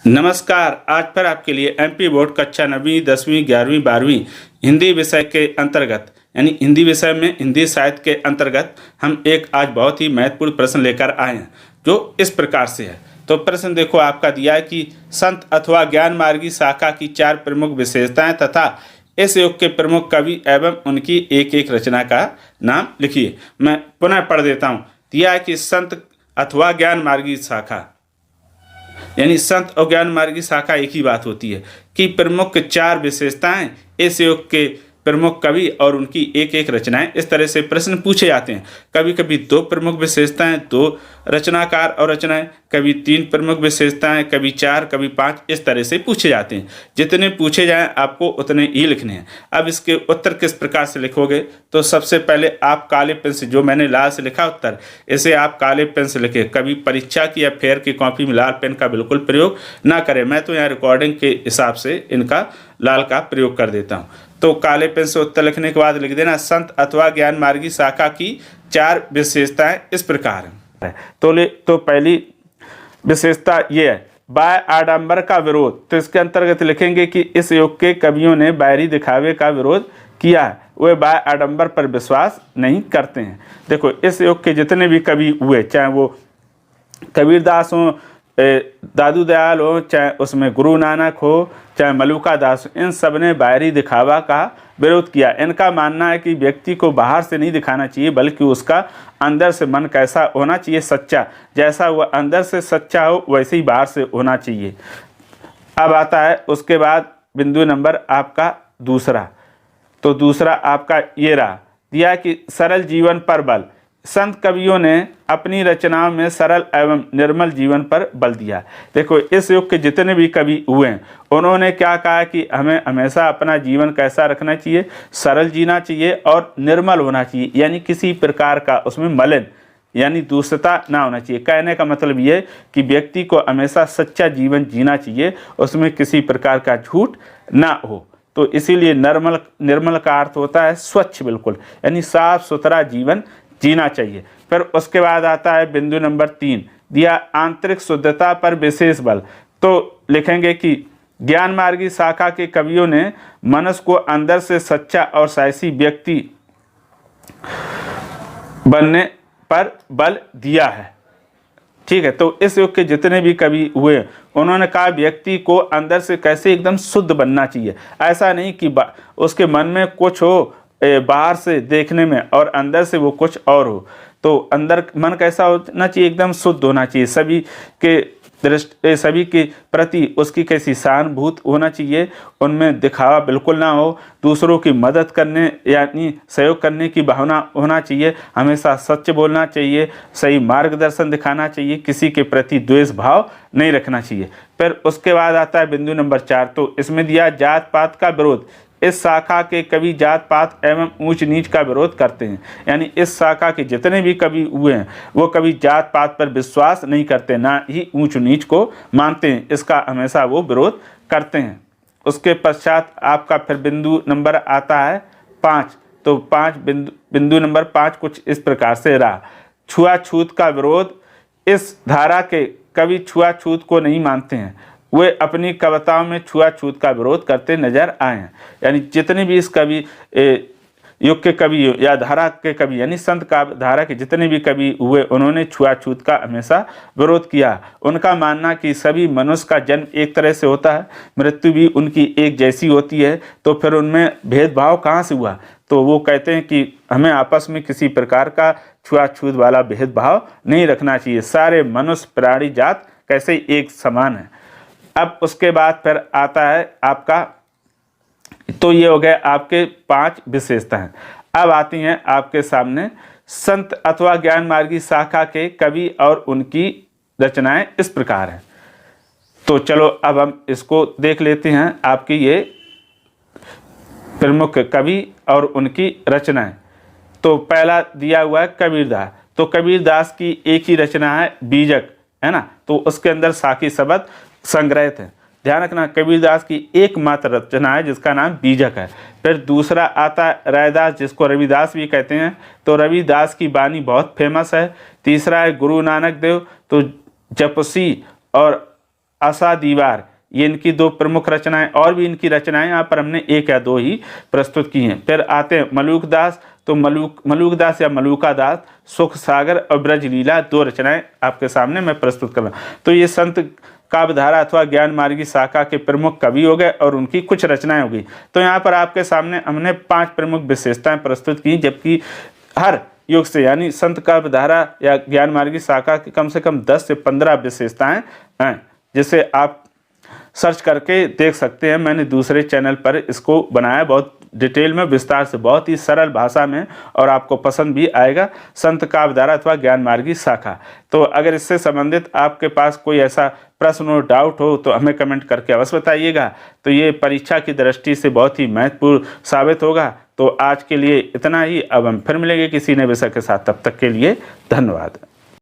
नमस्कार। आज फिर आपके लिए एमपी बोर्ड कक्षा 9वीं 10वीं 11वीं 12वीं हिंदी विषय के अंतर्गत यानी हिंदी विषय में हिंदी साहित्य के अंतर्गत हम एक आज बहुत ही महत्वपूर्ण प्रश्न लेकर आए हैं जो इस प्रकार से है। तो प्रश्न देखो, आपका दिया है कि संत अथवा ज्ञान मार्गी शाखा की 4 प्रमुख विशेषताएं तथा इस युग के प्रमुख कवि एवं उनकी एक एक रचना का नाम लिखिए। मैं पुनः पढ़ देता हूँ। दिया है कि संत अथवा ज्ञान मार्गी शाखा यानी संत और ज्ञान मार्गी शाखा एक ही बात होती है कि प्रमुख 4 विशेषताएं इस युग के प्रमुख कवि और उनकी एक एक रचनाएं। इस तरह से प्रश्न पूछे जाते हैं। कभी कभी 2 प्रमुख विशेषताएं, 2 रचनाकार और रचनाएं, कभी 3 प्रमुख विशेषताएं, कभी 4, कभी 5, इस तरह से पूछे जाते हैं। जितने पूछे जाएं आपको उतने ही लिखने हैं। अब इसके उत्तर किस प्रकार से लिखोगे, तो सबसे पहले आप काले पेन से, जो मैंने लाल से लिखा उत्तर, इसे आप काले पेन से लिखें। कभी परीक्षा की या फेयर की कॉपी में लाल पेन का बिल्कुल प्रयोग ना करें। मैं तो यहाँ रिकॉर्डिंग के हिसाब से इनका लाल का प्रयोग कर देता हूँ। तो काले पेन से उत्तर लिखने के बाद लिख देना, संत अथवा ज्ञान मार्गी शाखा की 4 विशेषताएं इस प्रकार हैं। तो पहली विशेषता ये है, बाह्य आडंबर का विरोध। तो इसके अंतर्गत लिखेंगे कि इस युग के कवियों ने बाहरी दिखावे का विरोध किया है, वे बाह्य आडंबर पर विश्वास नहीं करते हैं। देखो, इस युग के जितने भी कवि हुए, चाहे वो कबीरदास हों, दादू दयाल हो, चाहे उसमें गुरु नानक हो, चाहे मलुका दास, इन सब ने बाहरी दिखावा का विरोध किया। इनका मानना है कि व्यक्ति को बाहर से नहीं दिखाना चाहिए बल्कि उसका अंदर से मन कैसा होना चाहिए, सच्चा। जैसा वह अंदर से सच्चा हो वैसे ही बाहर से होना चाहिए। अब आता है उसके बाद बिंदु नंबर आपका दूसरा। तो दूसरा आपका ये रहा, दिया कि सरल जीवन पर बल। संत कवियों ने अपनी रचनाओं में सरल एवं निर्मल जीवन पर बल दिया। देखो, इस युग के जितने भी कवि हुए हैं उन्होंने क्या कहा कि हमें हमेशा अपना जीवन कैसा रखना चाहिए, सरल जीना चाहिए और निर्मल होना चाहिए, यानी किसी प्रकार का उसमें मलिन यानी दूषितता ना होना चाहिए। कहने का मतलब ये कि व्यक्ति को हमेशा सच्चा जीवन जीना चाहिए, उसमें किसी प्रकार का झूठ ना हो। तो इसीलिए निर्मल का अर्थ होता है स्वच्छ, बिल्कुल यानी साफ सुथरा जीवन जीना चाहिए। फिर उसके बाद आता है बिंदु नंबर 3, दिया आंतरिक शुद्धता पर विशेष बल। तो लिखेंगे कि ज्ञान मार्गी शाखा के कवियों ने मनुष्य को अंदर से सच्चा और साहसी व्यक्ति बनने पर बल दिया है। ठीक है, तो इस युग के जितने भी कवि हुए उन्होंने कहा व्यक्ति को अंदर से कैसे एकदम शुद्ध बनना चाहिए। ऐसा नहीं कि उसके मन में कुछ हो बाहर से देखने में और अंदर से वो कुछ और हो। तो अंदर मन कैसा होना चाहिए, एकदम शुद्ध होना चाहिए। सभी के प्रति उसकी कैसी सहानुभूति होना चाहिए, उनमें दिखावा बिल्कुल ना हो। दूसरों की मदद करने यानी सहयोग करने की भावना होना चाहिए। हमेशा सच बोलना चाहिए, सही मार्गदर्शन दिखाना चाहिए, किसी के प्रति द्वेष भाव नहीं रखना चाहिए। फिर उसके बाद आता है बिंदु नंबर 4। तो इसमें दिया जात पात का विरोध। इस शाखा के कवि जात पात एवं ऊंच नीच का विरोध करते हैं, यानी इस शाखा के जितने भी कवि हुए हैं वो कवि जात पात पर विश्वास नहीं करते, ना ही ऊंच नीच को मानते हैं। इसका हमेशा वो विरोध करते हैं। उसके पश्चात आपका फिर बिंदु नंबर आता है 5। तो बिंदु नंबर 5 कुछ इस प्रकार से रहा, छुआछूत का विरोध। इस धारा के कवि छुआछूत को नहीं मानते हैं, वे अपनी कविताओं में छुआछूत का विरोध करते नजर आए हैं। यानी जितने भी इस कवि युग के कवि या धारा के कवि यानी संत का धारा के जितने भी कवि हुए उन्होंने छुआछूत का हमेशा विरोध किया। उनका मानना कि सभी मनुष्य का जन्म एक तरह से होता है, मृत्यु भी उनकी एक जैसी होती है, तो फिर उनमें भेदभाव कहाँ से हुआ। तो वो कहते हैं कि हमें आपस में किसी प्रकार का छुआछूत वाला भेदभाव नहीं रखना चाहिए। सारे मनुष्य प्राणी जात कैसे एक समान है। अब उसके बाद फिर आता है आपका, तो ये हो गए आपके 5 विशेषताएं। अब आती हैं आपके सामने संत अथवा ज्ञान मार्गी शाखा के कवि और उनकी रचनाएं इस प्रकार हैं। तो चलो अब हम इसको देख लेते हैं, आपकी ये प्रमुख कवि और उनकी रचनाएं। तो पहला दिया हुआ है कबीरदास। तो कबीरदास की एक ही रचना है बीजक, है ना। तो उसके अंदर साखी शब्द संग्रहित है। ध्यान रखना, कबीरदास की एकमात्र रचना है जिसका नाम बीजक है। फिर दूसरा आता है रैदास, जिसको रविदास भी कहते हैं। तो रविदास की वाणी बहुत फेमस है। तीसरा है गुरु नानक देव, तो जपसी और आशा दीवार, ये इनकी 2 प्रमुख रचनाएं। और भी इनकी रचनाएं यहाँ पर हमने 1 या 2 ही प्रस्तुत की हैं। फिर आते हैं मलूक दास, तो मलूक दास या मलूका दास, सुख सागर और ब्रजलीला 2 रचनाएं आपके सामने मैं प्रस्तुत कर रहा हूँ। तो ये संत काव्यधारा अथवा ज्ञान मार्गी शाखा के प्रमुख कवि हो गए और उनकी कुछ रचनाएं हो गई। तो यहाँ पर आपके सामने हमने 5 प्रमुख विशेषताएं प्रस्तुत की, जबकि हर युग से यानी संत काव्यधारा या ज्ञान मार्गी शाखा की कम से कम 10 से 15 विशेषताएं हैं, जिसे आप सर्च करके देख सकते हैं। मैंने दूसरे चैनल पर इसको बनाया बहुत डिटेल में, विस्तार से, बहुत ही सरल भाषा में, और आपको पसंद भी आएगा। संत काव्यधारा अथवा ज्ञान मार्गी शाखा। तो अगर इससे संबंधित आपके पास कोई ऐसा प्रश्न हो, डाउट हो, तो हमें कमेंट करके अवश्य बताइएगा। तो ये परीक्षा की दृष्टि से बहुत ही महत्वपूर्ण साबित होगा। तो आज के लिए इतना ही। अब हम फिर मिलेंगे किसी नए विषय के साथ, तब तक के लिए धन्यवाद।